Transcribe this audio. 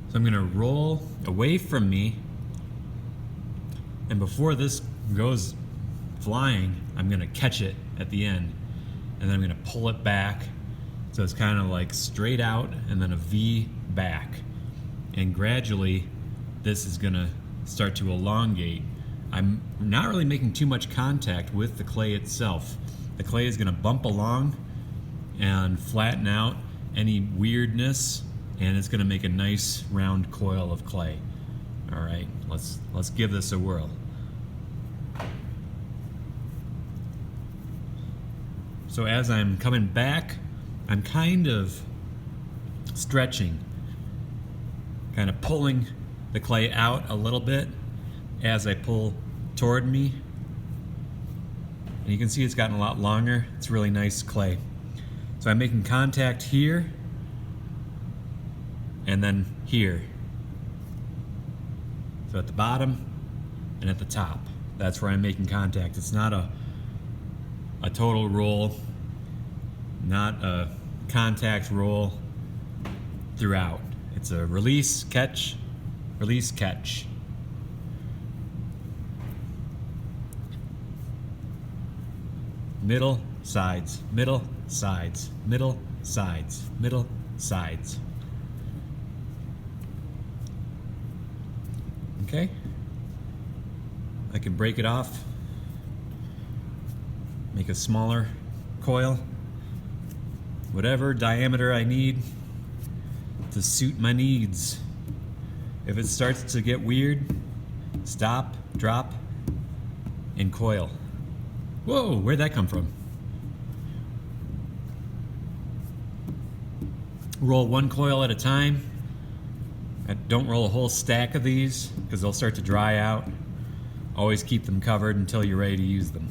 So I'm gonna roll away from me, and before this goes flying, I'm gonna catch it at the end, and then I'm gonna pull it back so it's kind of like straight out and then a V back. And gradually this is gonna start to elongate. I'm not really making too much contact with the clay itself. The clay is gonna bump along and flatten out any weirdness, and it's gonna make a nice round coil of clay. All right, let's give this a whirl. So as I'm coming back, I'm kind of stretching, kind of pulling the clay out a little bit as I pull toward me. And you can see it's gotten a lot longer. It's really nice clay. So I'm making contact here and then here. So at the bottom and at the top, that's where I'm making contact. It's not a total roll, not a contact roll throughout. It's a release, catch, release, catch. Middle, sides, middle, sides, middle, sides, middle, sides. Okay? I can break it off, make a smaller coil, whatever diameter I need to suit my needs. If it starts to get weird, stop, drop, and coil. Whoa, where'd that come from? Roll one coil at a time. Don't roll a whole stack of these because they'll start to dry out. Always keep them covered until you're ready to use them.